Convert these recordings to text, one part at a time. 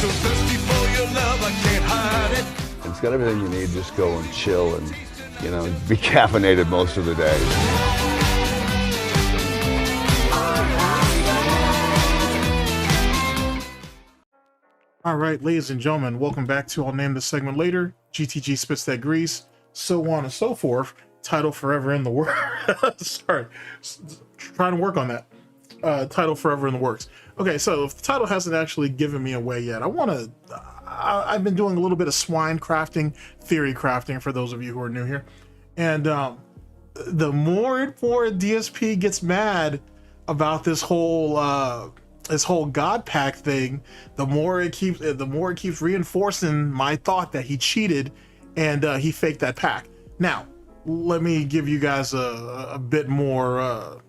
So thirsty for your love, I can't hide it. It's got everything you need. Just go and chill and, you know, be caffeinated most of the day. All right, ladies and gentlemen, welcome back to I'll name this segment later. GTG spits that grease, so on and so forth. Title forever in the works. Sorry, trying to work on that. Title forever in the works. Okay, so if the title hasn't actually given me away yet, I've been doing a little bit of swine crafting, theory crafting for those of you who are new here. And the more and more DSP gets mad about this whole God pack thing, the more it keeps reinforcing my thought that he cheated and he faked that pack. Now, let me give you guys a bit more.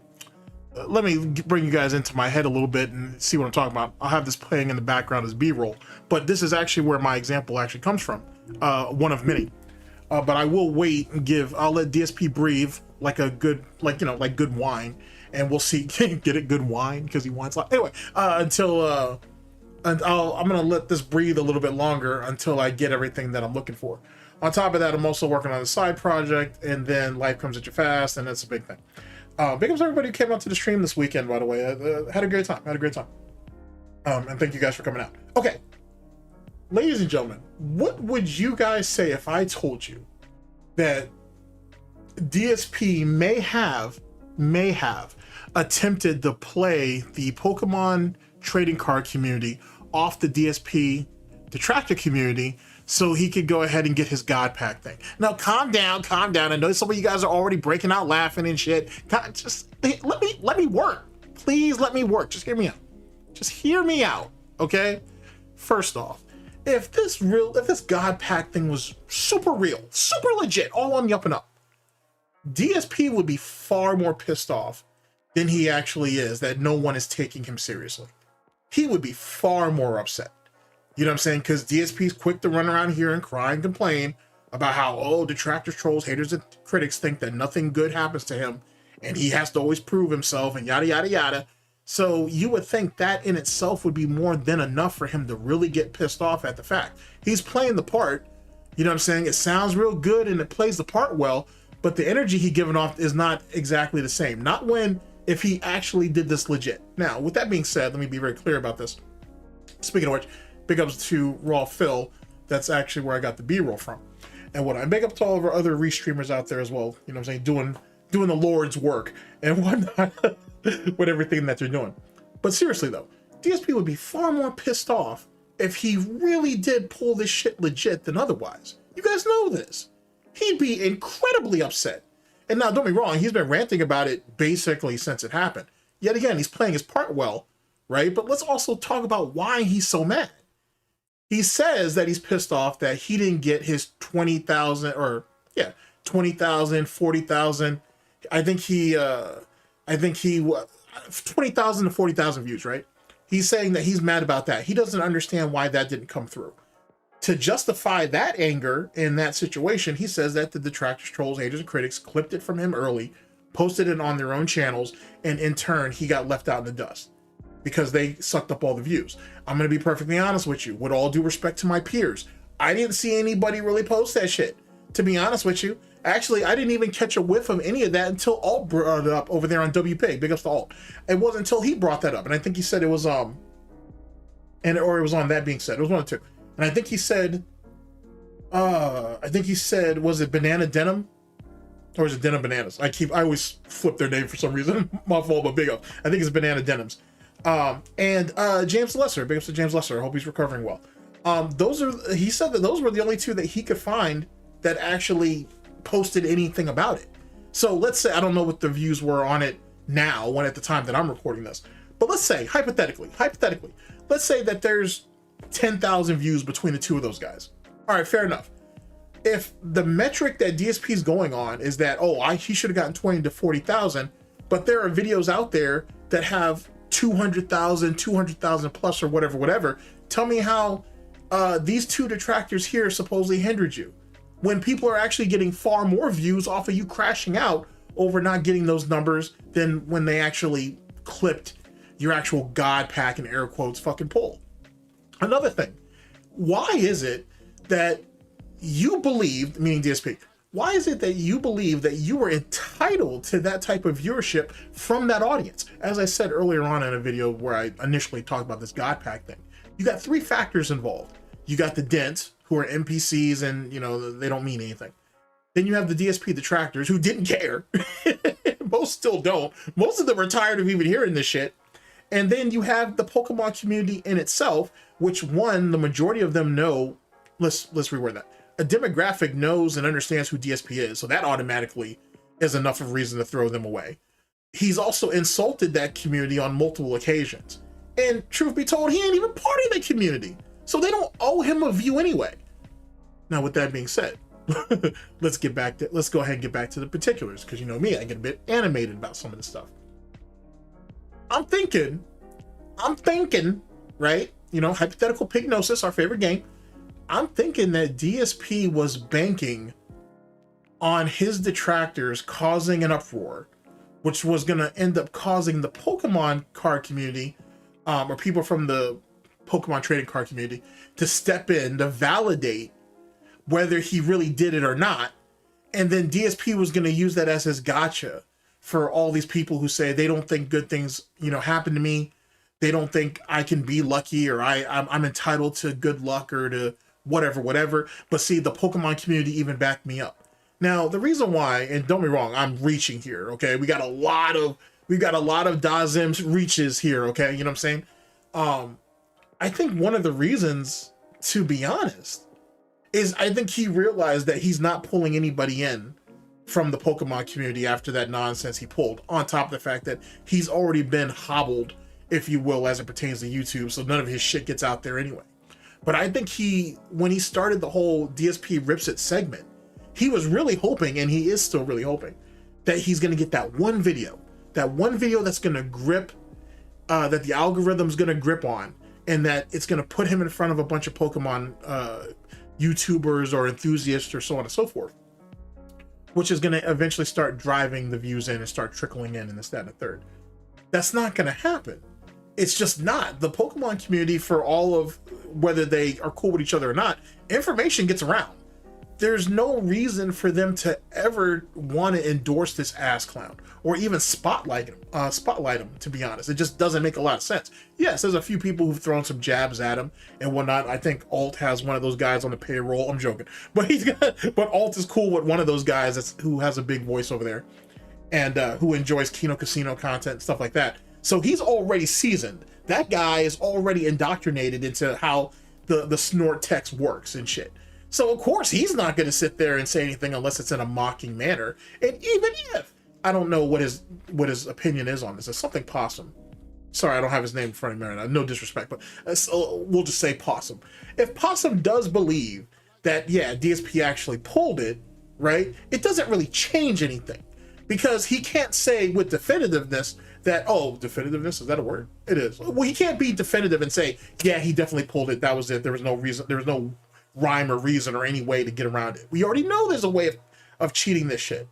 Let me bring you guys into my head a little bit and see what I'm talking about. I'll have this playing in the background as B-roll, but this is actually where my example actually comes from, one of many. But I will wait and I'll let DSP breathe like a good, like good wine, and we'll see. Get it, good wine, because he wants. Anyway, I'm gonna let this breathe a little bit longer until I get everything that I'm looking for. On top of that, I'm also working on a side project, and then life comes at you fast, and that's a big thing. Big ups to everybody who came out to the stream this weekend, by the way. Had a great time. And thank you guys for coming out. Okay, ladies and gentlemen, what would you guys say if I told you that DSP may have attempted to play the Pokemon trading card community off the DSP Detractor community so he could go ahead and get his God pack thing? Now, calm down. I know some of you guys are already breaking out laughing and shit. Just let me work. Please let me work. Just hear me out. Just hear me out, okay? First off, if this God pack thing was super real, super legit, all on the up and up, DSP would be far more pissed off than he actually is that no one is taking him seriously. He would be far more upset. You know what I'm saying? Because DSP's quick to run around here and cry and complain about how, oh, detractors, trolls, haters, and critics think that nothing good happens to him and he has to always prove himself and yada, yada, yada. So you would think that in itself would be more than enough for him to really get pissed off at the fact. He's playing the part, you know what I'm saying? It sounds real good and it plays the part well, but the energy he giving off is not exactly the same. Not if he actually did this legit. Now, with that being said, let me be very clear about this. Speaking of which, big ups to Raw Phil. That's actually where I got the B-roll from. And what I big up to all of our other restreamers out there as well, you know what I'm saying, doing the Lord's work and whatnot with everything that they're doing. But seriously though, DSP would be far more pissed off if he really did pull this shit legit than otherwise. You guys know this. He'd be incredibly upset. And now, don't be wrong, he's been ranting about it basically since it happened. Yet again, he's playing his part well, right? But let's also talk about why he's so mad. He says that he's pissed off that he didn't get his 20,000 or 20,000, 40,000. I think he 20,000 to 40,000 views, right? He's saying that he's mad about that. He doesn't understand why that didn't come through. To justify that anger in that situation, he says that the detractors, trolls, haters, and critics clipped it from him early, posted it on their own channels, and in turn, he got left out in the dust because they sucked up all the views. I'm going to be perfectly honest with you. With all due respect to my peers, I didn't see anybody really post that shit, to be honest with you. Actually, I didn't even catch a whiff of any of that until Alt brought it up over there on WP. Big ups to Alt. It wasn't until he brought that up, and I think he said it was or it was on That Being Said. It was one of two. And I think he said, was it Banana Denim? Or is it Denim Bananas? I always flip their name for some reason. My fault, but big up. I think it's Banana Denims. And James Lesser, big ups to James Lesser. I hope he's recovering well. He said that those were the only two that he could find that actually posted anything about it. So let's say, I don't know what the views were on it now, when at the time that I'm recording this, but let's say, hypothetically, let's say that there's 10,000 views between the two of those guys. All right, fair enough. If the metric that DSP is going on is that, he should have gotten 20 to 40,000, but there are videos out there that have 200,000 plus or whatever. Tell me how these two detractors here supposedly hindered you, when people are actually getting far more views off of you crashing out over not getting those numbers than when they actually clipped your actual God pack, in air quotes, fucking poll. Another thing, why is it that you believed, meaning DSP, why is it that you believe that you were entitled to that type of viewership from that audience? As I said earlier on in a video where I initially talked about this God Pack thing, you got 3 factors involved. You got the dents, who are NPCs and, you know, they don't mean anything. Then you have the DSP detractors who didn't care. Most still don't. Most of them are tired of even hearing this shit. And then you have the Pokemon community in itself, which one, the majority of them know, let's reword that. A demographic knows and understands who DSP is, so that automatically is enough of a reason to throw them away. He's also insulted that community on multiple occasions. And truth be told, he ain't even part of that community. So they don't owe him a view anyway. Now, with that being said, let's go ahead and get back to the particulars, because you know me, I get a bit animated about some of this stuff. I'm thinking, right? You know, hypothetical Pignosis, our favorite game. I'm thinking that DSP was banking on his detractors causing an uproar, which was going to end up causing the Pokemon card community, or people from the Pokemon trading card community, to step in to validate whether he really did it or not. And then DSP was going to use that as his gotcha for all these people who say they don't think good things, you know, happen to me. They don't think I can be lucky, or I'm entitled to good luck, or to whatever. But see, the Pokemon community even backed me up. Now, the reason why, and don't be wrong, I'm reaching here, okay? We got a lot of Dazim's reaches here, okay? You know what I'm saying? I think one of the reasons, to be honest, is I think he realized that he's not pulling anybody in from the Pokemon community after that nonsense he pulled, on top of the fact that he's already been hobbled, if you will, as it pertains to YouTube, so none of his shit gets out there anyway. But I think when he started the whole DSP Rips It segment, he was really hoping, and he is still really hoping, that he's going to get that one video that's going to grip, that the algorithm's going to grip on, and that it's going to put him in front of a bunch of Pokemon YouTubers or enthusiasts or so on and so forth, which is going to eventually start driving the views in and start trickling in, and this, that, and the third. That's not going to happen. It's just not. The Pokemon community, for all of whether they are cool with each other or not, information gets around. There's no reason for them to ever want to endorse this ass clown or even spotlight him, to be honest. It just doesn't make a lot of sense. Yes, there's a few people who've thrown some jabs at him and whatnot. I think Alt has one of those guys on the payroll. I'm joking. But Alt is cool with one of those guys who has a big voice over there and who enjoys Kino Casino content and stuff like that. So he's already seasoned. That guy is already indoctrinated into how the snort text works and shit. So of course he's not going to sit there and say anything unless it's in a mocking manner. And even if, I don't know what his opinion is on this. It's something Possum. Sorry, I don't have his name in front of me right now. No disrespect, but we'll just say Possum. If Possum does believe that, yeah, DSP actually pulled it, right, it doesn't really change anything. Because he can't say with definitiveness that, oh, definitiveness, is that a word? It is. Well, he can't be definitive and say, yeah, he definitely pulled it. That was it. There was no reason. There was no rhyme or reason or any way to get around it. We already know there's a way of cheating this shit.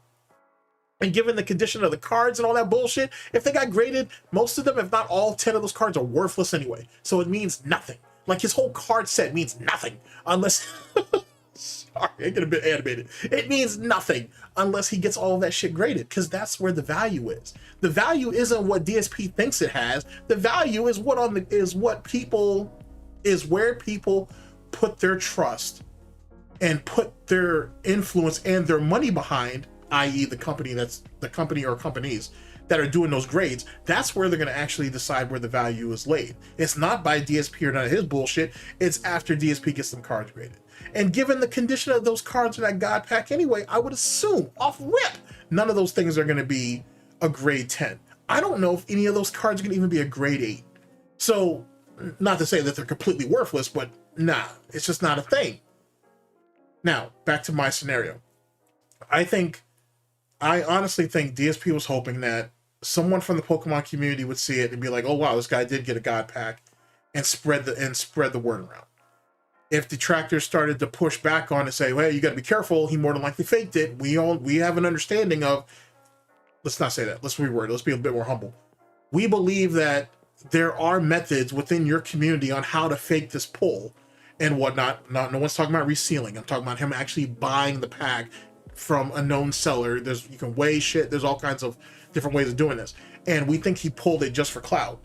And given the condition of the cards and all that bullshit, if they got graded, most of them, if not all 10 of those cards, are worthless anyway. So it means nothing. Like his whole card set means nothing unless... Sorry, I get a bit animated. It means nothing unless he gets all of that shit graded, because that's where the value is. The value isn't what DSP thinks it has. The value is where people put their trust and put their influence and their money behind, i.e. the company or companies that are doing those grades. That's where they're going to actually decide where the value is laid. It's not by DSP or none of his bullshit. It's after DSP gets some cards graded. And given the condition of those cards in that God Pack anyway, I would assume, off rip, none of those things are going to be a grade 10. I don't know if any of those cards are going to even be a grade 8. So, not to say that they're completely worthless, but nah, it's just not a thing. Now, back to my scenario. I honestly think DSP was hoping that someone from the Pokemon community would see it and be like, oh wow, this guy did get a God Pack, and spread the word around. If detractors started to push back on and say, well, you got to be careful, he more than likely faked it. We have an understanding of, let's not say that. Let's reword it. Let's be a bit more humble. We believe that there are methods within your community on how to fake this pull and whatnot. No one's talking about resealing. I'm talking about him actually buying the pack from a known seller. You can weigh shit. There's all kinds of different ways of doing this. And we think he pulled it just for clout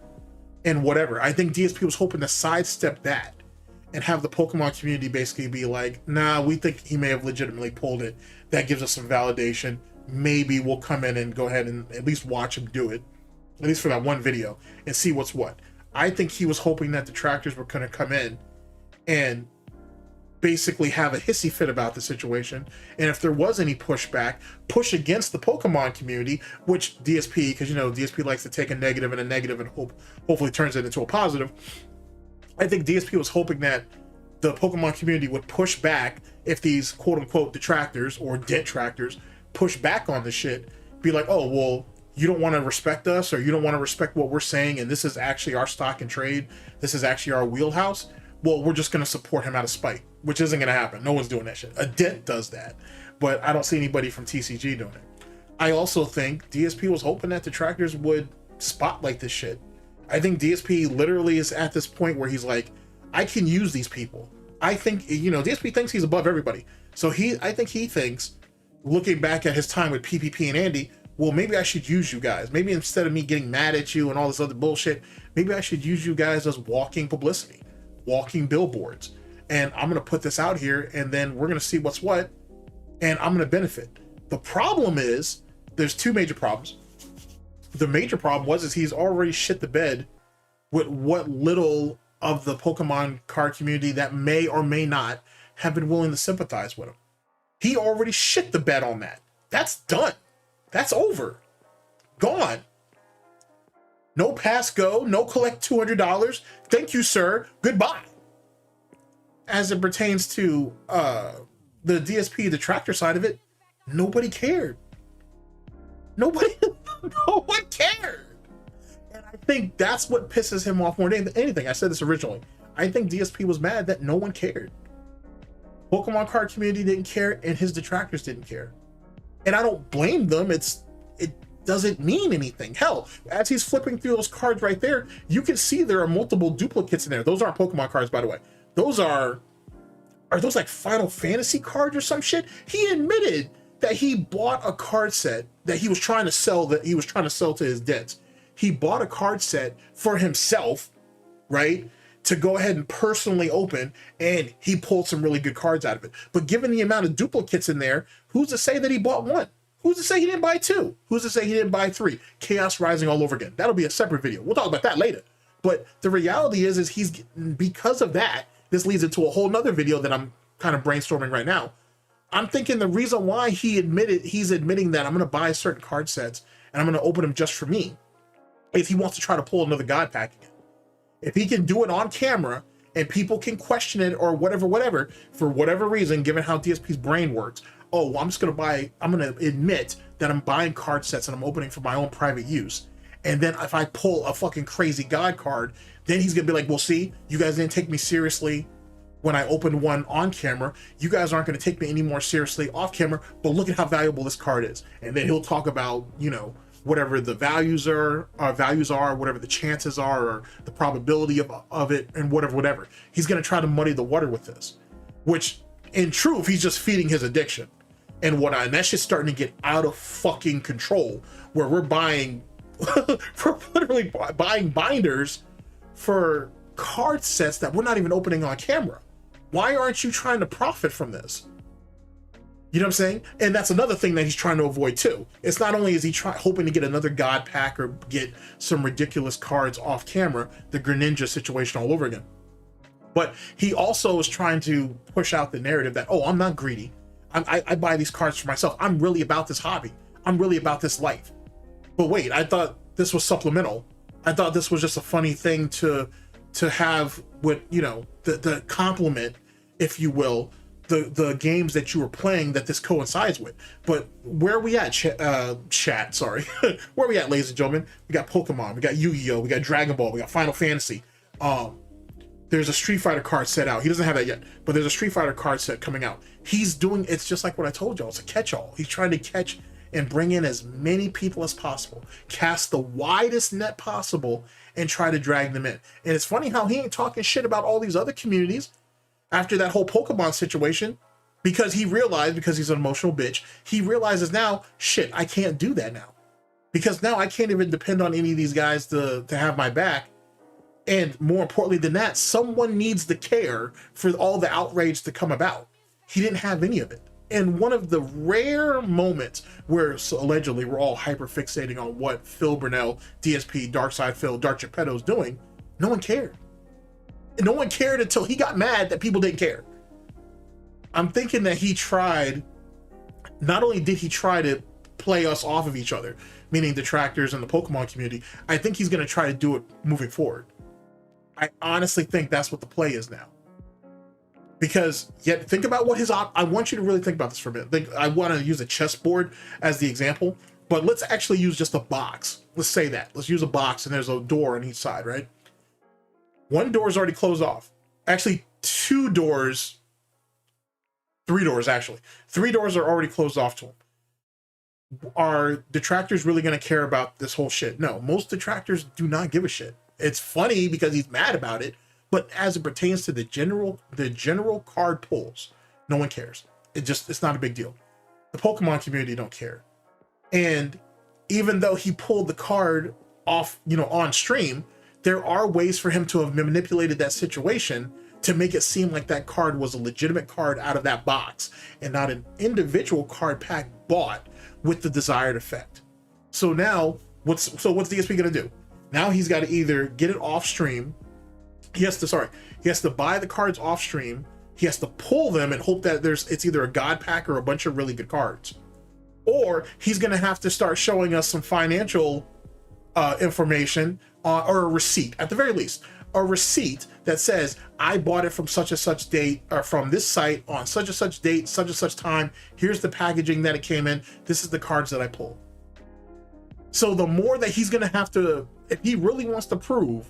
and whatever. I think DSP was hoping to sidestep that and have the Pokemon community basically be like, nah, we think he may have legitimately pulled it. That gives us some validation. Maybe we'll come in and go ahead and at least watch him do it, at least for that one video, and see what's what. I think he was hoping that detractors were going to come in and basically have a hissy fit about the situation, and if there was any pushback, push against the Pokemon community, which DSP, because you know DSP likes to take a negative and hopefully turns it into a positive. I think DSP was hoping that the Pokemon community would push back if these quote-unquote detractors or detractors push back on the shit, be like, oh, well, you don't want to respect us, or you don't want to respect what we're saying, and this is actually our stock and trade, this is actually our wheelhouse, well, we're just going to support him out of spite, which isn't going to happen. No one's doing that shit. A dent does that, but I don't see anybody from TCG doing it. I also think DSP was hoping that detractors would spotlight this shit. I think DSP literally is at this point where he's like, I can use these people. I think, you know, DSP thinks he's above everybody. So I think he thinks, looking back at his time with PPP and Andy, well, maybe I should use you guys. Maybe instead of me getting mad at you and all this other bullshit, maybe I should use you guys as walking publicity, walking billboards. And I'm going to put this out here, and then we're going to see what's what, and I'm going to benefit. The problem is, there's two major problems. The major problem is he's already shit the bed with what little of the Pokemon card community that may or may not have been willing to sympathize with him. He already shit the bed on that. That's done. That's over. Gone. No pass go, no collect $200. Thank you, sir. Goodbye. As it pertains to the DSP detractor side of it, nobody cared. No one cared. And I think that's what pisses him off more than anything. I said this originally. I think DSP was mad that no one cared. Pokemon card community didn't care, and his detractors didn't care. And I don't blame them. It doesn't mean anything. Hell, as he's flipping through those cards right there, you can see there are multiple duplicates in there. Those aren't Pokemon cards, by the way. Those are those like Final Fantasy cards or some shit? He admitted that he bought a card set that he was trying to sell, to his debts. He bought a card set for himself, right, to go ahead and personally open, and he pulled some really good cards out of it. But given the amount of duplicates in there, who's to say that he bought one? Who's to say he didn't buy two? Who's to say he didn't buy three? Chaos Rising all over again. That'll be a separate video. We'll talk about that later. But the reality is he's, because of that, this leads into a whole nother video that I'm kind of brainstorming right now. I'm thinking the reason why he's admitting that I'm going to buy certain card sets and I'm going to open them just for me is he wants to try to pull another God pack again. If he can do it on camera and people can question it or whatever, for whatever reason, given how DSP's brain works, oh, well, I'm going to admit that I'm buying card sets and I'm opening for my own private use. And then if I pull a fucking crazy God card, then he's going to be like, well, see, you guys didn't take me seriously when I opened one on camera. You guys aren't going to take me any more seriously off camera, but look at how valuable this card is. And then he'll talk about, you know, whatever the values are, whatever the chances are, or the probability of it, and whatever. He's going to try to muddy the water with this, which in truth, he's just feeding his addiction. And that shit's starting to get out of fucking control, where we're literally buying binders for card sets that we're not even opening on camera. Why aren't you trying to profit from this? You know what I'm saying? And that's another thing that he's trying to avoid too. It's not only is he hoping to get another God pack or get some ridiculous cards off camera, the Greninja situation all over again, but he also is trying to push out the narrative that, oh, I'm not greedy. I buy these cards for myself. I'm really about this hobby. I'm really about this life. But wait, I thought this was supplemental. I thought this was just a funny thing to have with, you know, the compliment, if you will, the games that you were playing that this coincides with. But where are we at, chat? Sorry. Where are we at, ladies and gentlemen? We got Pokemon, we got Yu-Gi-Oh, we got Dragon Ball, we got Final Fantasy. There's a Street Fighter card set out. He doesn't have that yet, but there's a Street Fighter card set coming out. It's just like what I told y'all. It's a catch-all. He's trying to catch and bring in as many people as possible, cast the widest net possible, and try to drag them in. And it's funny how he ain't talking shit about all these other communities after that whole Pokemon situation, because he realized, because he's an emotional bitch, he realizes now, shit, I can't do that now. Because now I can't even depend on any of these guys to have my back. And more importantly than that, someone needs to care for all the outrage to come about. He didn't have any of it. And one of the rare moments where allegedly we're all hyper fixating on what Phil Burnell, DSP, Darkside Phil, Dark Geppetto's doing, no one cared. And no one cared until he got mad that people didn't care. I'm thinking that he tried, not only did he try to play us off of each other, meaning detractors and the Pokemon community, I think he's going to try to do it moving forward. I honestly think that's what the play is now. Because yet think about what his I want you to really think about this for a minute. I want to use a chessboard as the example, but let's actually use just a box. Let's say that. Let's use a box and there's a door on each side, right? One door is already closed off. Actually, three doors actually. 3 doors are already closed off to him. Are detractors really going to care about this whole shit? No, most detractors do not give a shit. It's funny because he's mad about it, but as it pertains to the general card pulls, no one cares. It's not a big deal. The Pokemon community don't care. And even though he pulled the card off, on stream, there are ways for him to have manipulated that situation to make it seem like that card was a legitimate card out of that box and not an individual card pack bought with the desired effect. So now what's DSP gonna do? Now he's got to either get it off stream. He has to buy the cards off stream. He has to pull them and hope that it's either a god pack or a bunch of really good cards. Or he's going to have to start showing us some financial information or a receipt, at the very least, a receipt that says, I bought it from such and such date or from this site on such and such date, such and such time. Here's the packaging that it came in. This is the cards that I pulled. So the more that he's going to have to, if he really wants to prove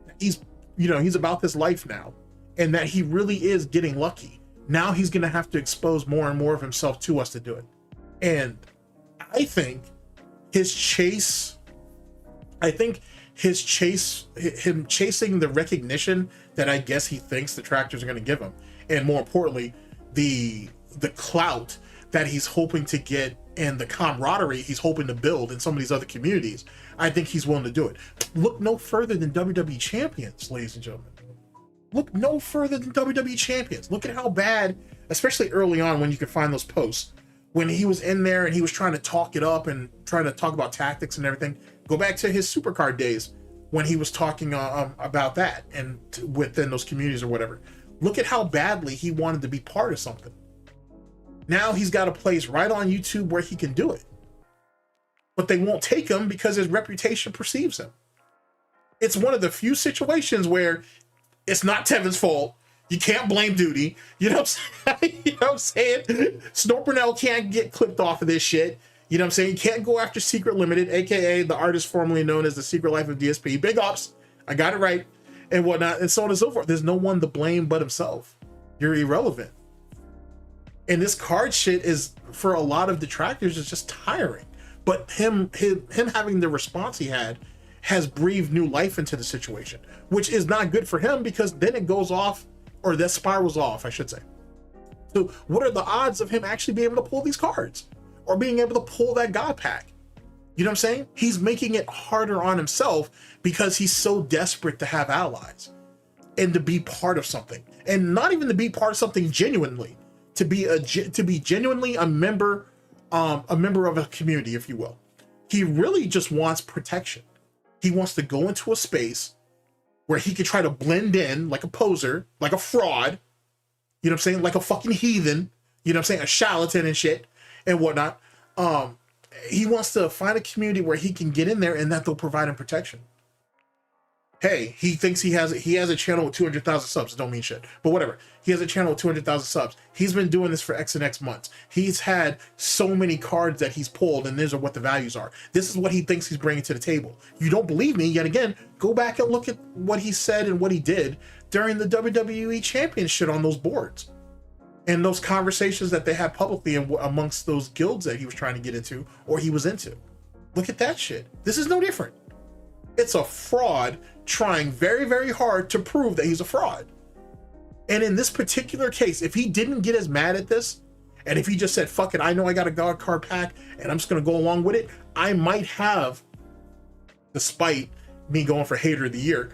that he's about this life now and that he really is getting lucky, now he's going to have to expose more and more of himself to us to do it. And I think him chasing the recognition that I guess he thinks the detractors are going to give him, and more importantly, the clout that he's hoping to get and the camaraderie he's hoping to build in some of these other communities, I think he's willing to do it. Look no further than WWE champions, ladies and gentlemen. Look no further than WWE champions. Look at how bad, especially early on when you could find those posts, when he was in there and he was trying to talk it up and trying to talk about tactics and everything. Go back to his Supercard days when he was talking about that and within those communities or whatever. Look at how badly he wanted to be part of something. Now he's got a place right on YouTube where he can do it. But they won't take him because his reputation perceives him. It's one of the few situations where it's not Tevin's fault. You can't blame Duty. You know what I'm saying? You know what I'm saying? Snort Burnell can't get clipped off of this shit. You know what I'm saying? You can't go after Secret Limited, aka the artist formerly known as The Secret Life of DSP. Big ups. I got it right. And whatnot, and so on and so forth. There's no one to blame but himself. You're irrelevant. And this card shit is, for a lot of detractors, is just tiring. But him having the response he had has breathed new life into the situation, which is not good for him because then it goes off, or that spirals off, I should say. So what are the odds of him actually being able to pull these cards or being able to pull that God pack? You know what I'm saying? He's making it harder on himself because he's so desperate to have allies and to be part of something, and not even to be part of something genuinely, to be genuinely a member of a community, if you will. He really just wants protection. He wants to go into a space where he could try to blend in like a poser, like a fraud, you know what I'm saying? Like a fucking heathen, you know what I'm saying? A charlatan and shit and whatnot. He wants to find a community where he can get in there and that they'll provide him protection. Hey, he thinks he has a channel with 200,000 subs. Don't mean shit, but whatever. He has a channel with 200,000 subs. He's been doing this for X and X months. He's had so many cards that he's pulled, and these are what the values are. This is what he thinks he's bringing to the table. You don't believe me? Yet again, go back and look at what he said and what he did during the WWE champion shit on those boards. and those conversations that they had publicly amongst those guilds that he was trying to get into or he was into. Look at that shit. This is no different. It's a fraud trying very, very hard to prove that he's a fraud. And in this particular case, if he didn't get as mad at this, and if he just said, fuck it, I know I got a God card pack and I'm just going to go along with it, I might have, despite me going for hater of the year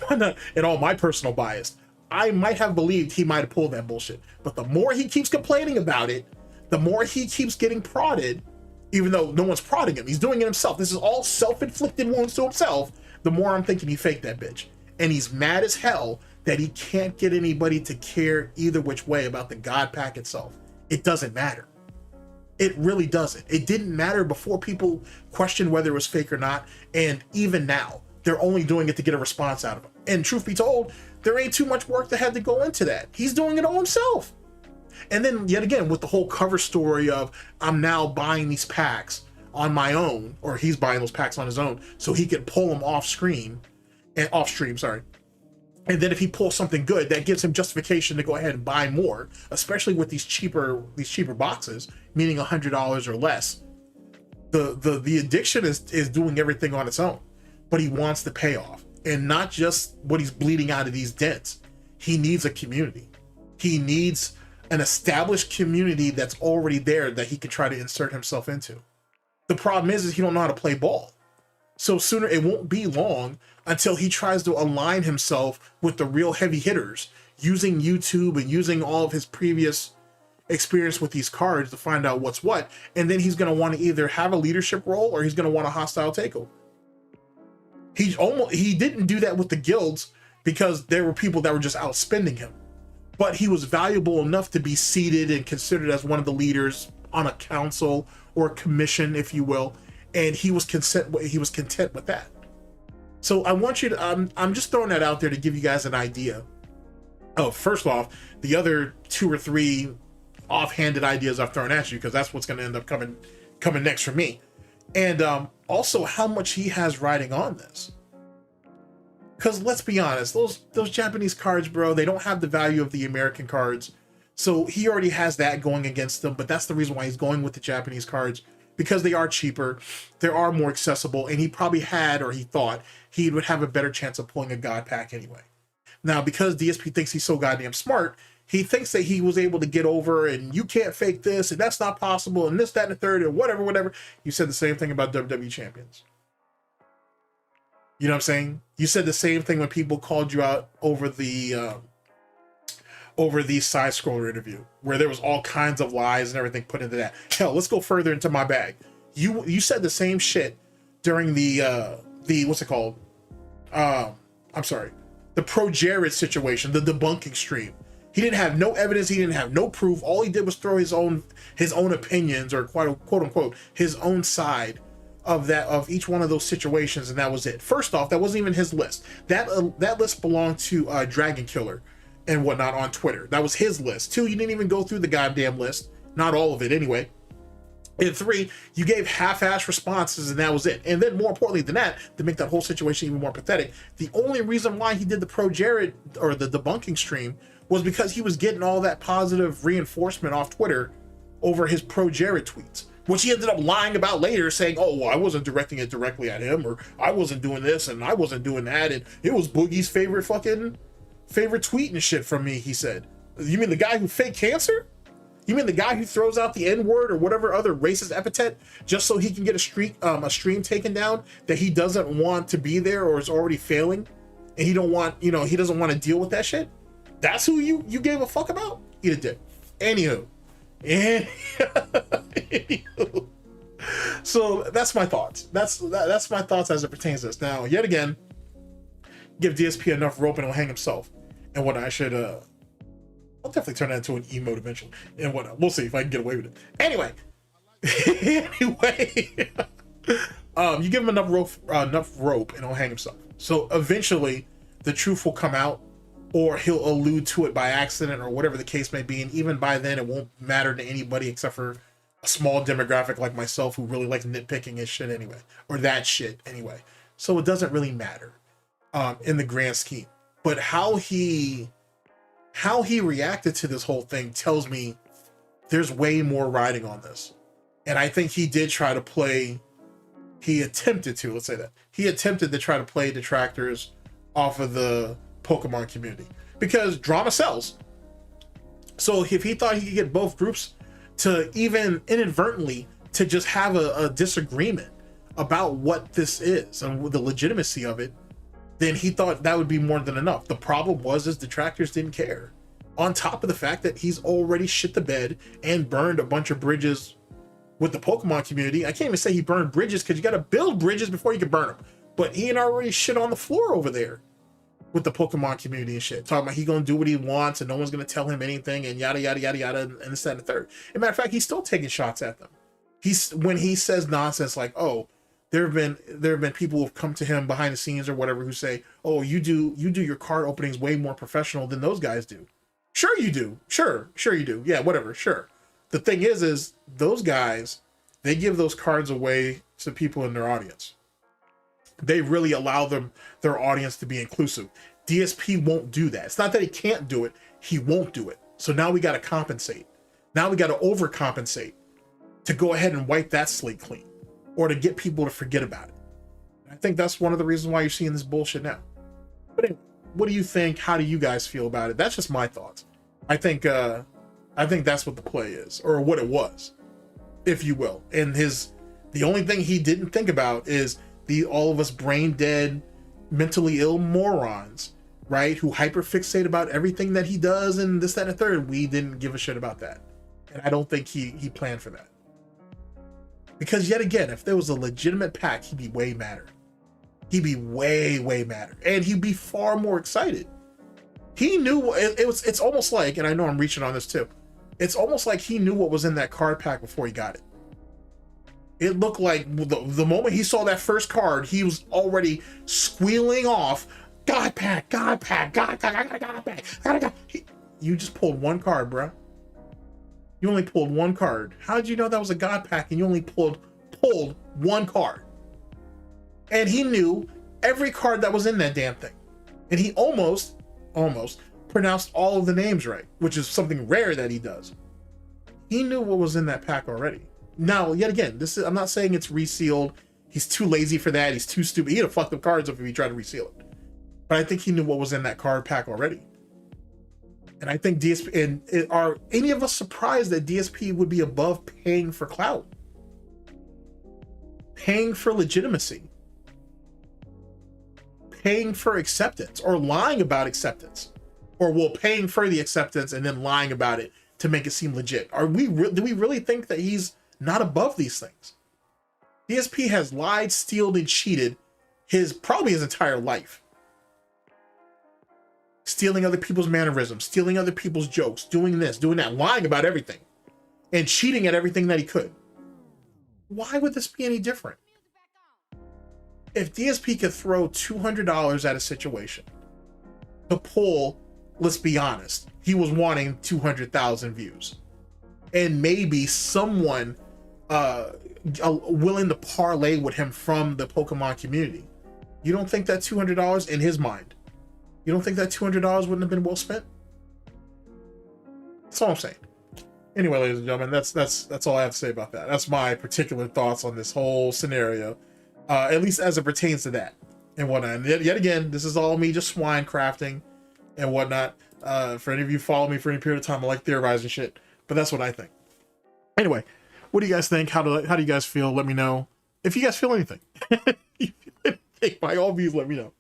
and all my personal bias, I might have believed he might have pulled that bullshit. But the more he keeps complaining about it, the more he keeps getting prodded, even though no one's prodding him. He's doing it himself. This is all self-inflicted wounds to himself. The more I'm thinking he faked that bitch. And he's mad as hell that he can't get anybody to care either which way about the God pack itself. It doesn't matter. It really doesn't. It didn't matter before people questioned whether it was fake or not. And even now, they're only doing it to get a response out of him. And truth be told, there ain't too much work that had to go into that. He's doing it all himself. And then yet again, with the whole cover story of I'm now buying these packs on my own, or he's buying those packs on his own, so he can pull them off stream, sorry. And then if he pulls something good, that gives him justification to go ahead and buy more, especially with these cheaper boxes, meaning $100 or less. The addiction is doing everything on its own, but he wants the payoff, and not just what he's bleeding out of these dents. He needs a community. He needs an established community that's already there that he can try to insert himself into. The problem is he don't know how to play ball. So sooner, it won't be long until he tries to align himself with the real heavy hitters, using YouTube and using all of his previous experience with these cards to find out what's what. And then he's going to want to either have a leadership role or he's going to want a hostile takeover. He didn't do that with the guilds because there were people that were just outspending him. But he was valuable enough to be seated and considered as one of the leaders on a council or commission, if you will. And he was content with that. So I want you to, I'm just throwing that out there to give you guys an idea of, first off, the other 2 or 3 offhanded ideas I've thrown at you, because that's what's going to end up coming next for me. And also how much he has riding on this. Because let's be honest, those Japanese cards, bro, they don't have the value of the American cards. So he already has that going against him, but that's the reason why he's going with the Japanese cards, because they are cheaper, they are more accessible, and he probably had, or he thought, he would have a better chance of pulling a God pack anyway. Now, because DSP thinks he's so goddamn smart, he thinks that he was able to get over, and you can't fake this, and that's not possible, and this, that, and the third, and whatever. You said the same thing about WWE champions. You know what I'm saying? You said the same thing when people called you out over the side scroller interview, where there was all kinds of lies and everything put into that. Hell, let's go further into my bag. You said the same shit during the what's it called? I'm sorry, the Pro Jared situation, the debunking stream. He didn't have no evidence. He didn't have no proof. All he did was throw his own opinions, or quote unquote his own side of each one of those situations, and that was it. First off, that wasn't even his list. That list belonged to Dragon Killer and whatnot on Twitter. That was his list. 2, you didn't even go through the goddamn list, not all of it anyway. And 3, you gave half-ass responses, and that was it. And then more importantly than that, to make that whole situation even more pathetic, the only reason why he did the Pro Jared or the debunking stream was because he was getting all that positive reinforcement off Twitter over his Pro Jared tweets, which he ended up lying about later, saying, oh, well, I wasn't directing it directly at him, or I wasn't doing this and I wasn't doing that, and it was Boogie's favorite tweet and shit from me, he said. You mean the guy who faked cancer? You mean the guy who throws out the N-word or whatever other racist epithet just so he can get a stream taken down that he doesn't want to be there or is already failing, and he doesn't want to deal with that shit? That's who you gave a fuck about? Eat a dick. Anywho. So that's my thoughts. That's my thoughts as it pertains to this. Now, yet again, give DSP enough rope and he'll hang himself. And what I should I'll definitely turn that into an emote eventually. And what we'll see if I can get away with it. Anyway, you give him enough rope and he'll hang himself. So eventually the truth will come out, or he'll allude to it by accident, or whatever the case may be. And even by then, it won't matter to anybody except for a small demographic like myself who really likes nitpicking his shit anyway, or that shit anyway. So it doesn't really matter in the grand scheme. But how he how he reacted to this whole thing tells me there's way more riding on this. And I think he did try to play, he attempted to, let's say that. He attempted to try to play detractors off of the Pokemon community because drama sells. So if he thought he could get both groups to even inadvertently to just have a disagreement about what this is and the legitimacy of it, then he thought that would be more than enough. The problem was his detractors didn't care. On top of the fact that he's already shit the bed and burned a bunch of bridges with the Pokemon community. I can't even say he burned bridges because you got to build bridges before you can burn them. But he had already shit on the floor over there with the Pokemon community and shit. Talking about he gonna do what he wants and no one's gonna tell him anything and yada yada yada yada and this, that, and the third. As a matter of fact, he's still taking shots at them. When he says nonsense like, oh, there have been people who have come to him behind the scenes or whatever who say, oh, you do your card openings way more professional than those guys do. Sure you do. Sure you do. Yeah, whatever, sure. The thing is those guys, they give those cards away to people in their audience. They really allow their audience to be inclusive. DSP won't do that. It's not that he can't do it, he won't do it. So now we got to compensate. Now we got to overcompensate to go ahead and wipe that slate clean or to get people to forget about it. I think that's one of the reasons why you're seeing this bullshit now. But anyway, what do you think? How do you guys feel about it? That's just my thoughts. I think that's what the play is, or what it was, if you will. And the only thing he didn't think about is all of us brain dead, mentally ill morons, right? Who hyperfixate about everything that he does and this, that, and the third. We didn't give a shit about that. And I don't think he planned for that. Because yet again, if there was a legitimate pack, he'd be way madder. He'd be way, way madder. And he'd be far more excited. He knew it's almost like, and I know I'm reaching on this too, it's almost like he knew what was in that card pack before he got it. It looked like the moment he saw that first card, he was already squealing off, God pack, God pack, God pack, God pack, God. You just pulled one card, bro. You only pulled one card. How did you know that was a God pack and you only pulled one card? And he knew every card that was in that damn thing. And he almost pronounced all of the names right, which is something rare that he does. He knew what was in that pack already. Now, yet again, I'm not saying it's resealed. He's too lazy for that. He's too stupid. He'd have fucked the cards up if he tried to reseal it. But I think he knew what was in that card pack already. And I think DSP, are any of us surprised that DSP would be above paying for clout? Paying for legitimacy? Paying for acceptance or lying about acceptance? Or paying for the acceptance and then lying about it to make it seem legit? Do we really think that he's not above these things? DSP has lied, stealed, and cheated probably his entire life. Stealing other people's mannerisms, stealing other people's jokes, doing this, doing that, lying about everything, and cheating at everything that he could. Why would this be any different? If DSP could throw $200 at a situation to pull, let's be honest, he was wanting 200,000 views. And maybe someone willing to parlay with him from the Pokemon community. You don't think that $200 in his mind, you don't think that $200 wouldn't have been well spent? That's all I'm saying. Anyway, ladies and gentlemen, that's all I have to say about that. That's my particular thoughts on this whole scenario, at least as it pertains to that and whatnot. And yet again, this is all me just swine crafting and whatnot. For any of you who follow me for any period of time, I like theorizing shit, but that's what I think. Anyway, what do you guys think? How do you guys feel? Let me know if you guys feel anything. By all means, let me know.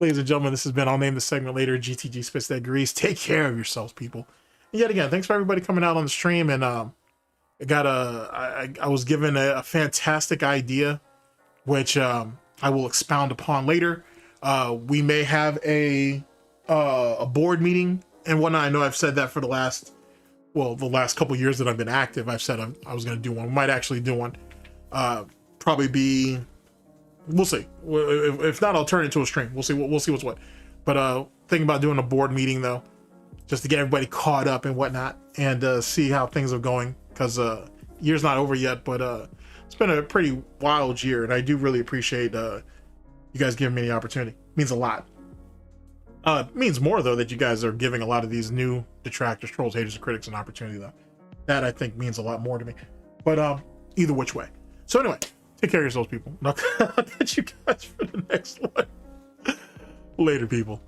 Ladies and gentlemen, this has been, I'll name the segment later, GTG Spits That Grease. Take care of yourselves, people. And yet again, thanks for everybody coming out on the stream. And I was given a fantastic idea, which I will expound upon later. We may have a board meeting and whatnot. I know I've said that for the last couple years that I've been active. I've said I was going to do one. We might actually do one. Probably be, we'll see. If not, I'll turn it into a stream. We'll see what's what. But thinking about doing a board meeting though, just to get everybody caught up and whatnot, and see how things are going. Because year's not over yet, but it's been a pretty wild year, and I do really appreciate you guys giving me the opportunity. It means a lot. It means more though that you guys are giving a lot of these new detractors, trolls, haters, and critics an opportunity though. That I think means a lot more to me. But either which way. So anyway, take care of yourselves, people. I'll catch you guys for the next one. Later, people.